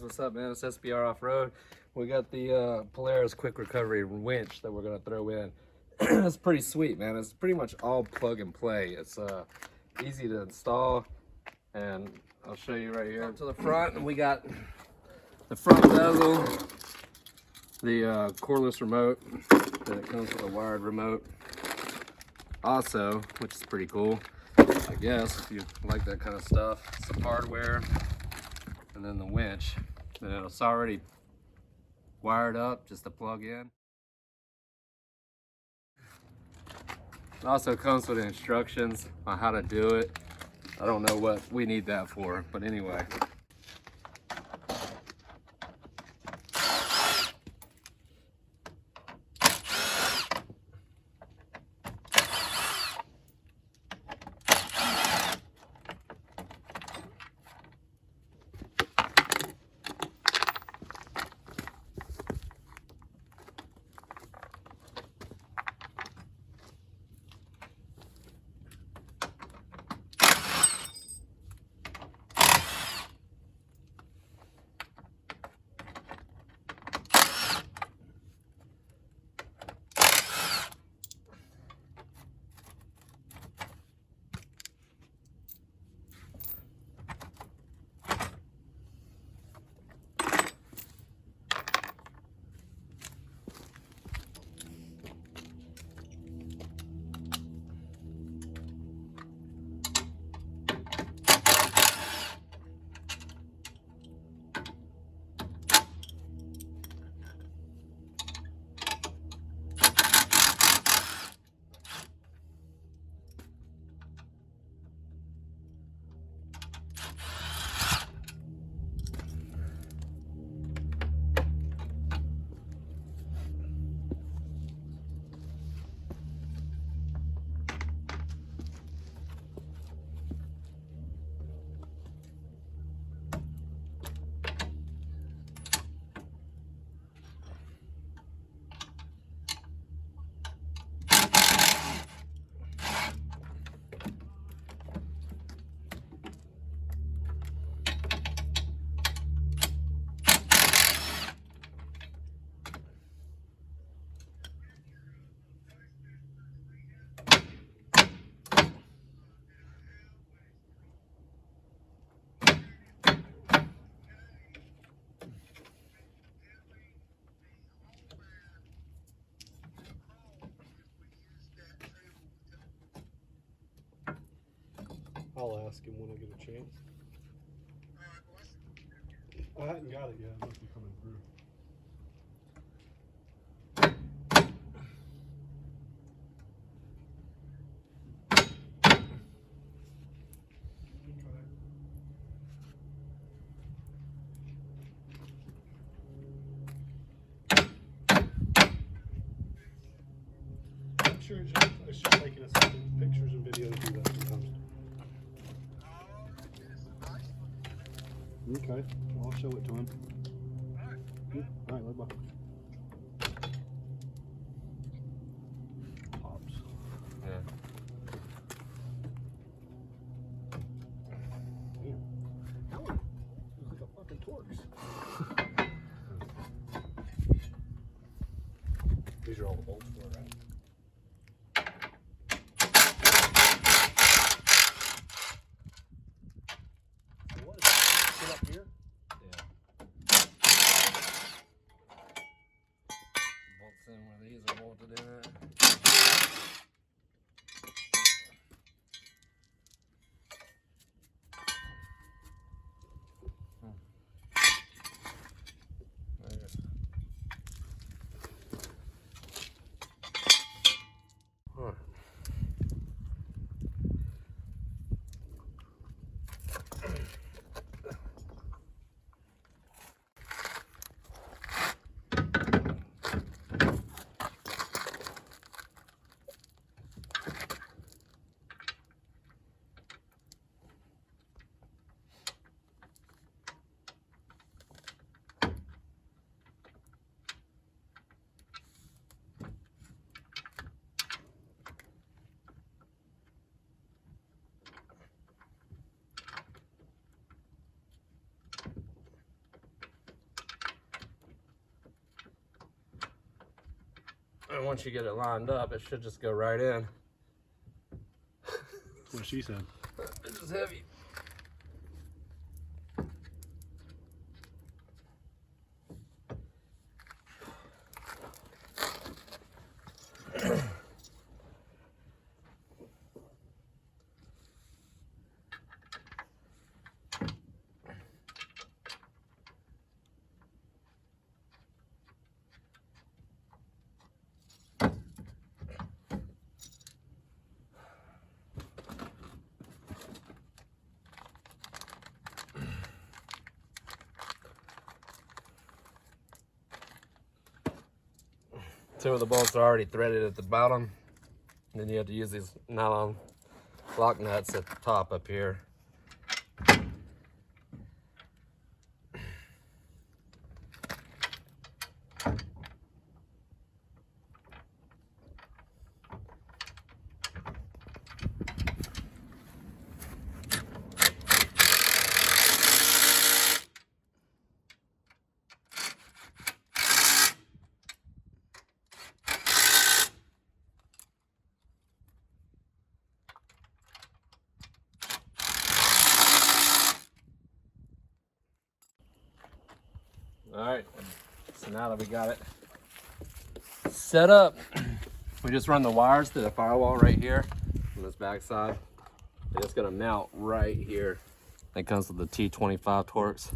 guys, what's up, man? It's SBR Off-Road. We got the Polaris quick recovery winch that we're gonna throw in. It's pretty sweet, man. It's pretty much all plug and play. It's easy to install, and I'll show you right here. Up to the front, and we got the front bezel, the cordless remote, then it comes with a wired remote also, which is pretty cool, I guess, if you like that kind of stuff. Some hardware, and then the winch, and it's already wired up just to plug in. It also comes with instructions on how to do it. I don't know what we need that for, but anyway. I'll ask him when I get a chance. I hadn't got it yet. It must be coming through. I'm sure it's just taking us pictures and videos do that sometimes. Okay, well, I'll show it to him. All right, bye. Pops. Yeah. Damn. That one looks like a fucking Torx. These are all the bolts for it, right? Up here? Yeah. Bolts in where these are bolted in it. And once you get it lined up, it should just go right in. That's what she said. It's just heavy. Two of the bolts are already threaded at the bottom. Then you have to use these nylon lock nuts at the top up here. All right, so now that we got it set up, we just run the wires through the firewall right here on this back side. And it's gonna mount right here. It comes with the T25 Torx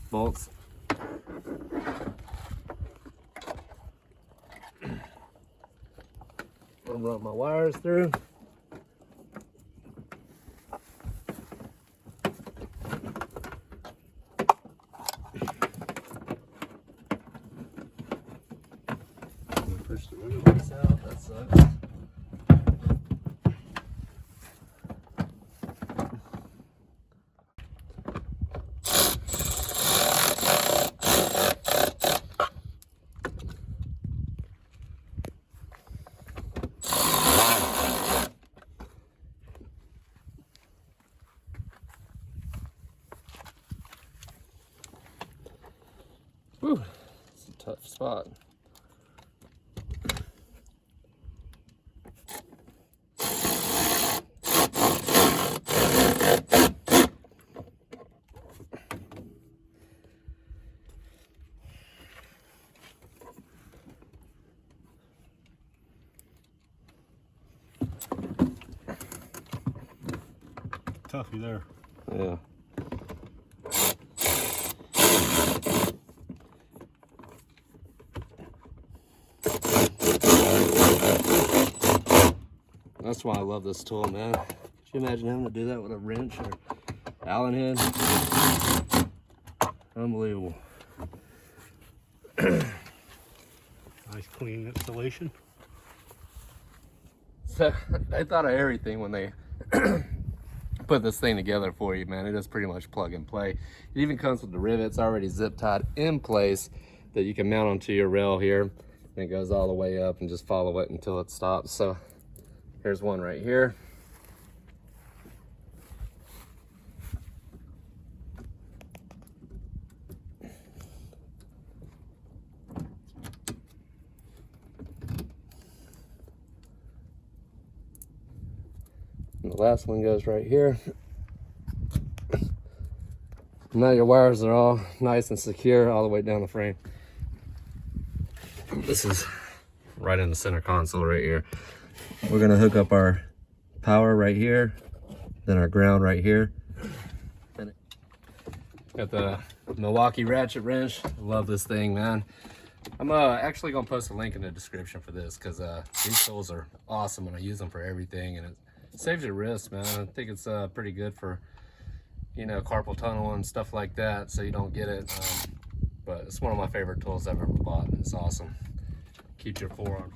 bolts. I'm gonna run my wires through. Push the windows out. That sucks. Whew, it's a tough spot. Toughy there. Yeah. That's why I love this tool, man. Could you imagine having to do that with a wrench or Allen head? Unbelievable. Nice clean installation. So they thought of everything when they put this thing together for you, man. It is pretty much plug and play. It even comes with the rivets already zip tied in place that you can mount onto your rail here. And it goes all the way up and just follow it until it stops. So here's one right here. And the last one goes right here. Now your wires are all nice and secure all the way down the frame. This is right in the center console right here. We're gonna hook up our power right here, then our ground right here. Got the Milwaukee ratchet wrench. Love this thing, man. I'm actually gonna post a link in the description for this because these tools are awesome and I use them for everything, and it saves your wrist, man. I think it's pretty good for, you know, carpal tunnel and stuff like that, so you don't get it. But it's one of my favorite tools I've ever bought. It's awesome. Keeps your forearm.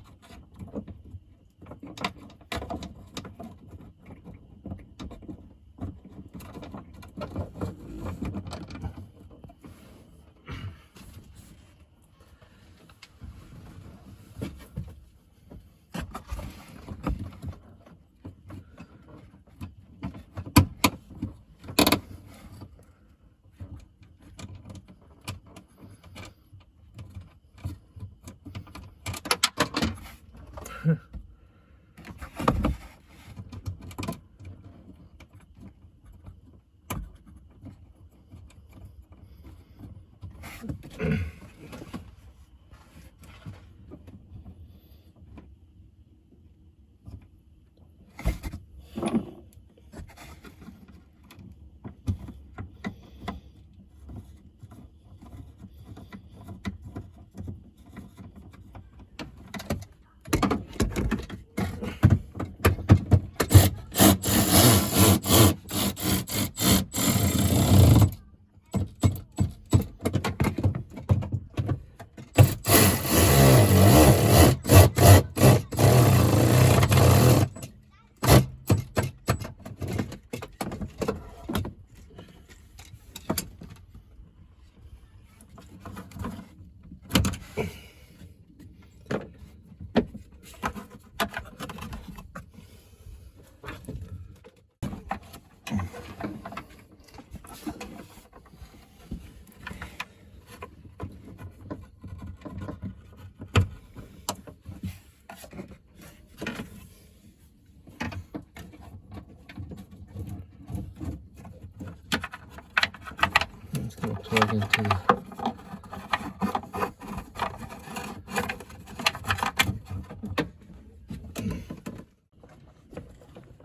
plug into the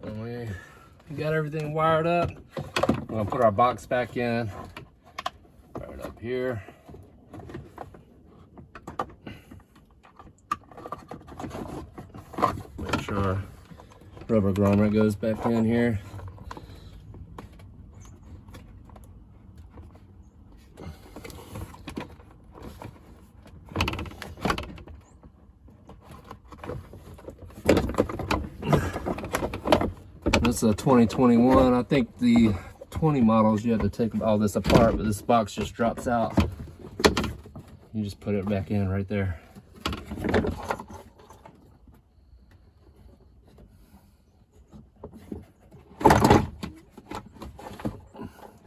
and we got everything wired up. We're gonna put our box back in right up here. Make sure our rubber grommet goes back in here. This is a 2021. I think the 20 models you have to take all this apart, but this box just drops out. You just put it back in right there. A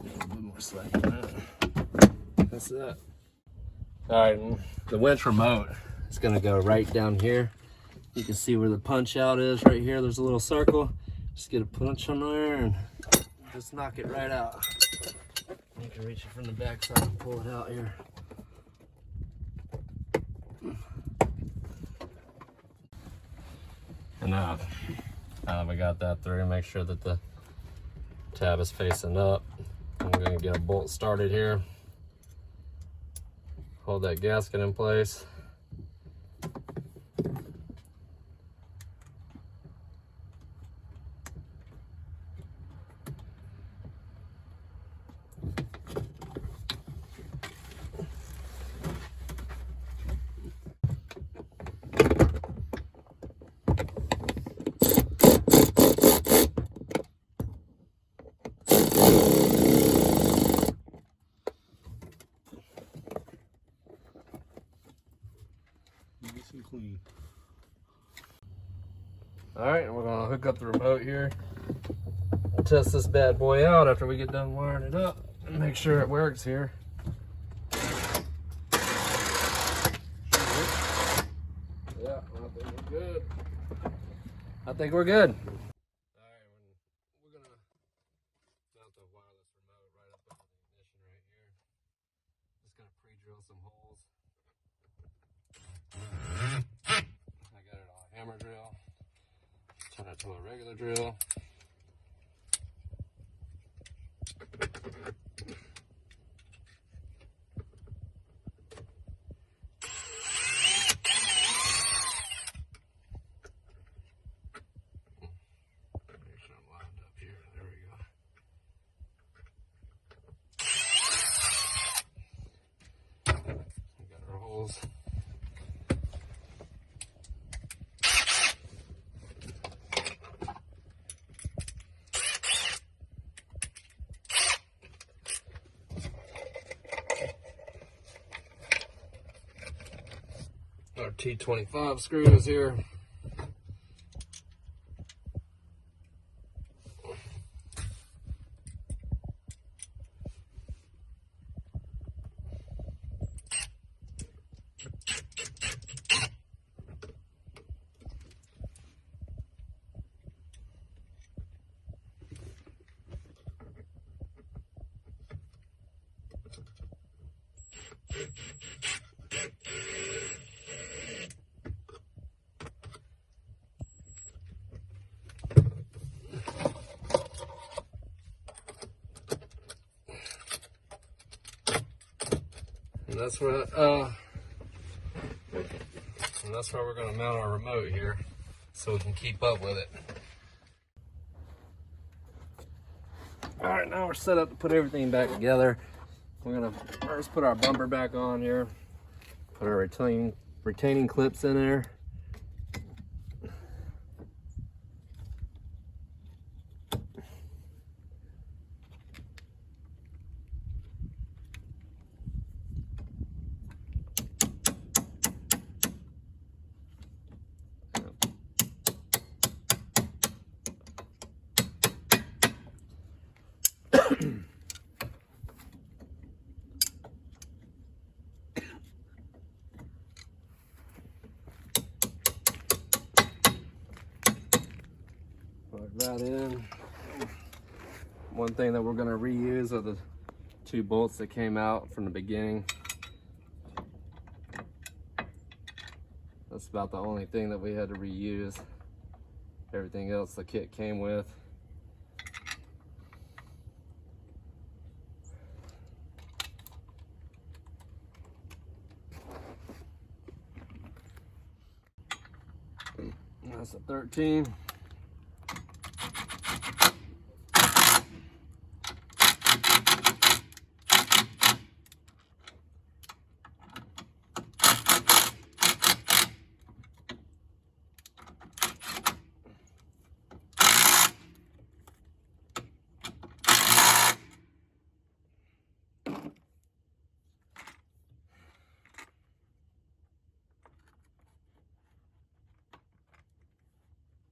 little bit more slack than that. That's that. All right, and the winch remote is gonna go right down here. You can see where the punch out is right here. There's a little circle. Just get a punch on there and just knock it right out. You can reach it from the back side and pull it out here. And now that we got that through, make sure that the tab is facing up. I'm gonna get a bolt started here. Hold that gasket in place. Nice and clean. All right, and we're gonna hook up the remote here. We'll test this bad boy out after we get done wiring it up and make sure it works here. Yeah, I think we're good. I think we're good. All right, we're gonna mount the wireless remote right up under the ignition right here. Just gonna pre-drill some holes. I got it on a hammer drill. Turn it to a regular drill. Make sure I'm lined up here. There we go. We got our holes. Our T25 screws here. And that's where we're going to mount our remote here so we can keep up with it. All right, now we're set up to put everything back together. We're going to first put our bumper back on here, put our retaining clips in there. Plug that in. One thing that we're going to reuse are the 2 bolts that came out from the beginning. That's about the only thing that we had to reuse. Everything else the kit came with. That's a 13.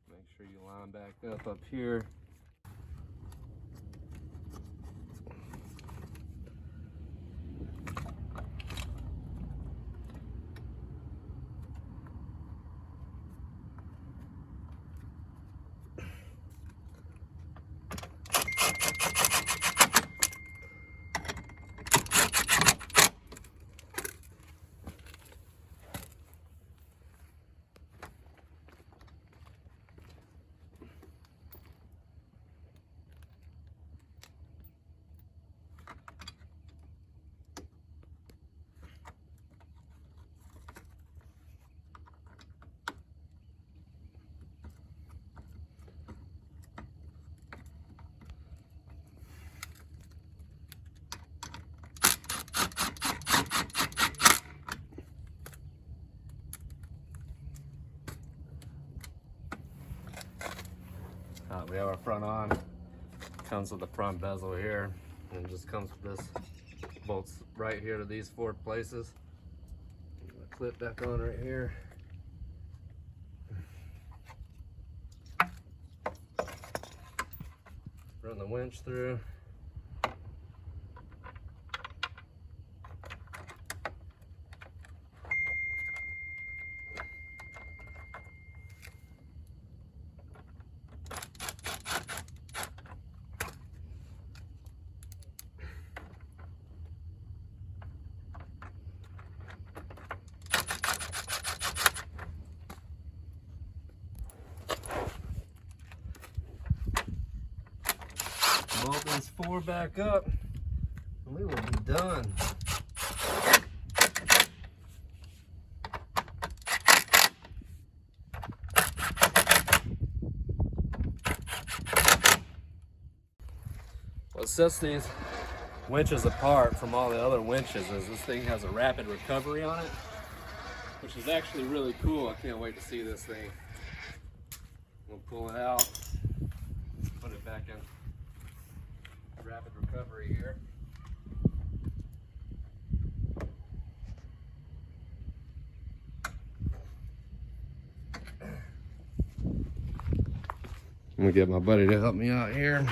Make sure you line back up here. We have our front on. Comes with the front bezel here, and it just comes with this bolts right here to these 4 places. Clip back on right here. Run the winch through. Bolt these 4 back up, and we will be done. What sets these winches apart from all the other winches is this thing has a rapid recovery on it, which is actually really cool. I can't wait to see this thing. We'll pull it out, put it back in rapid recovery here. I'm gonna get my buddy to help me out here.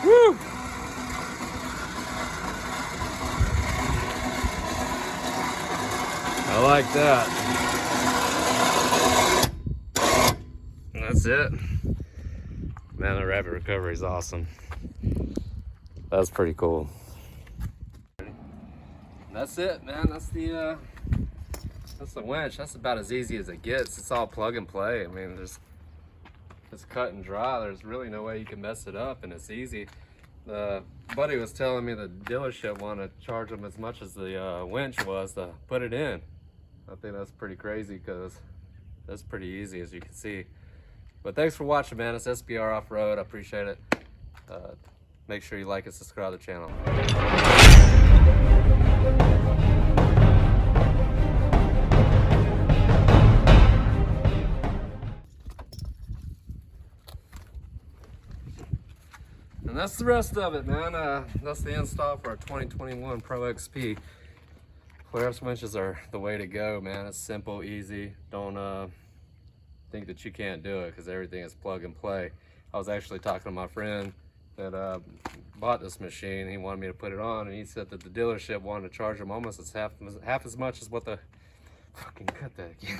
Woo! I like that. That's it. Man, the rapid recovery is awesome. That's pretty cool. That's it, man. That's the winch. That's about as easy as it gets. It's all plug and play. I mean, it's cut and dry. There's really no way you can mess it up, and it's easy. The buddy was telling me the dealership wanted to charge them as much as the winch was to put it in. I think that's pretty crazy because that's pretty easy, as you can see. But thanks for watching, man. It's SBR Off-Road. I appreciate it. Make sure you like and subscribe to the channel. And that's the rest of it, man. That's the install for our 2021 Pro XP. Polaris winches are the way to go, man. It's simple, easy. Don't think that you can't do it, because everything is plug and play. I was actually talking to my friend that bought this machine. He wanted me to put it on, and he said that the dealership wanted to charge him almost half as much as what the fucking cut that again.